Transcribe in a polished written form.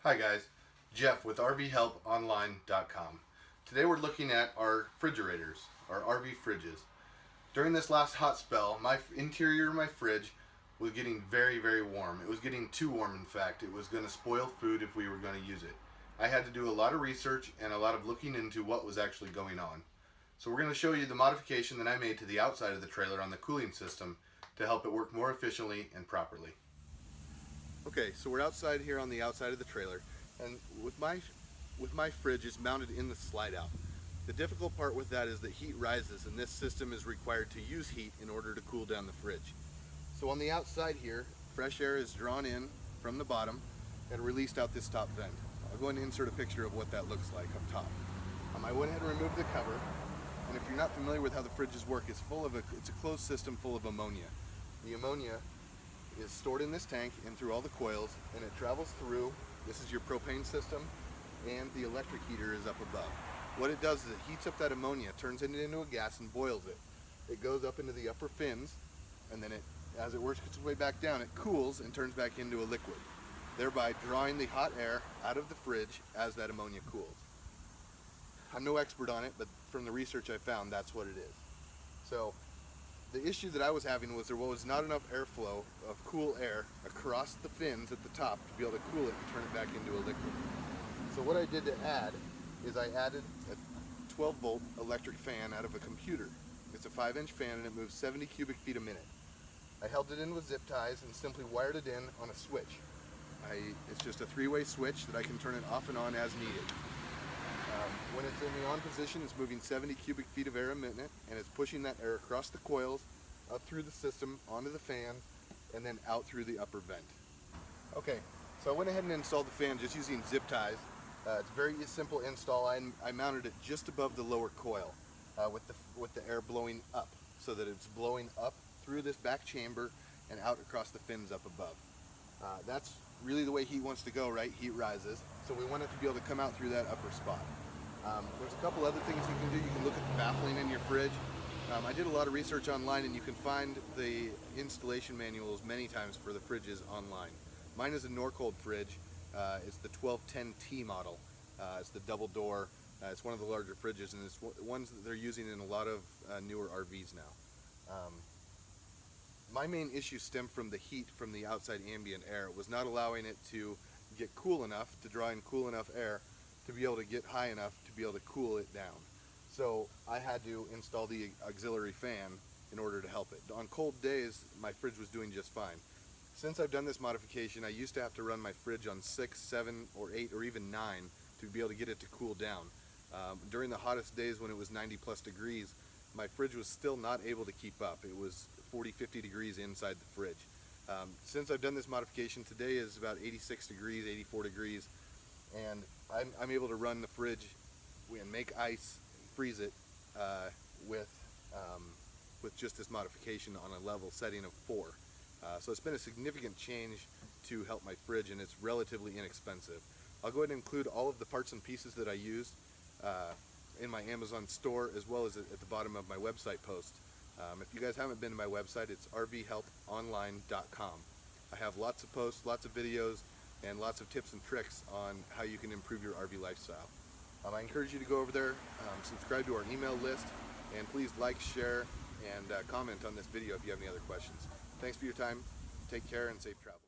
Hi guys, Jeff with RVHelpOnline.com. Today we're looking at our refrigerators, our RV fridges. During this last hot spell, my interior of my fridge was getting very warm. It was getting too warm, in fact. It was going to spoil food if we were going to use it. I had to do a lot of research and a lot of looking into what was actually going on. So we're going to show you the modification that I made to the outside of the trailer on the cooling system to help it work more efficiently and properly. Okay, so we're outside here on the outside of the trailer, and with my fridge, it's mounted in the slide out. The difficult part with that is that heat rises, and this system is required to use heat in order to cool down the fridge. So on the outside here, fresh air is drawn in from the bottom and released out this top vent. I'll go ahead and insert a picture of what that looks like up top. I went ahead and removed the cover, and if you're not familiar with how the fridges work, it's a closed system full of ammonia. The ammonia is stored in this tank and through all the coils, and it travels through. This is your propane system, and the electric heater is up above. What it does is it heats up that ammonia, turns it into a gas, and boils it. It goes up into the upper fins, and then as it works its way back down, it cools and turns back into a liquid, thereby drawing the hot air out of the fridge as that ammonia cools. I'm no expert on it, but from the research I found, that's what it is. So the issue that I was having was there was not enough airflow of cool air across the fins at the top to be able to cool it and turn it back into a liquid. So what I did to add is I added a 12-volt electric fan out of a computer. It's a 5-inch fan and it moves 70 cubic feet a minute. I held it in with zip ties and simply wired it in on a switch. It's just a 3-way switch that I can turn it off and on as needed. When it's in the on position, it's moving 70 cubic feet of air a minute, and it's pushing that air across the coils, up through the system, onto the fan, and then out through the upper vent. Okay, so I went ahead and installed the fan just using zip ties. It's a very simple install. I mounted it just above the lower coil with the air blowing up, so that it's blowing up through this back chamber and out across the fins up above. That's really the way heat wants to go, right? Heat rises. So we want it to be able to come out through that upper spot. There's a couple other things you can do. You can look at the baffling in your fridge. I did a lot of research online, and you can find the installation manuals many times for the fridges online. Mine is a Norcold fridge. It's the 1210T model. It's the double door. It's one of the larger fridges, and it's ones that they're using in a lot of newer RVs now. My main issue stemmed from the heat from the outside ambient air. It was not allowing it to get cool enough, to draw in cool enough air to be able to get high enough to be able to cool it down. So I had to install the auxiliary fan in order to help it. On cold days, my fridge was doing just fine. Since I've done this modification, I used to have to run my fridge on 6, 7, or 8, or even 9 to be able to get it to cool down. During the hottest days when it was 90 plus degrees, my fridge was still not able to keep up. It was 40, 50 degrees inside the fridge. Since I've done this modification, today is about 86 degrees, 84 degrees, and I'm able to run the fridge and make ice, freeze it with just this modification on a level setting of 4. So it's been a significant change to help my fridge, and it's relatively inexpensive. I'll go ahead and include all of the parts and pieces that I used in my Amazon store, as well as at the bottom of my website post. If you guys haven't been to my website, it's RVHelpOnline.com. I have lots of posts, lots of videos, and lots of tips and tricks on how you can improve your RV lifestyle. I encourage you to go over there, subscribe to our email list, and please like, share, and comment on this video if you have any other questions. Thanks for your time. Take care and safe travel.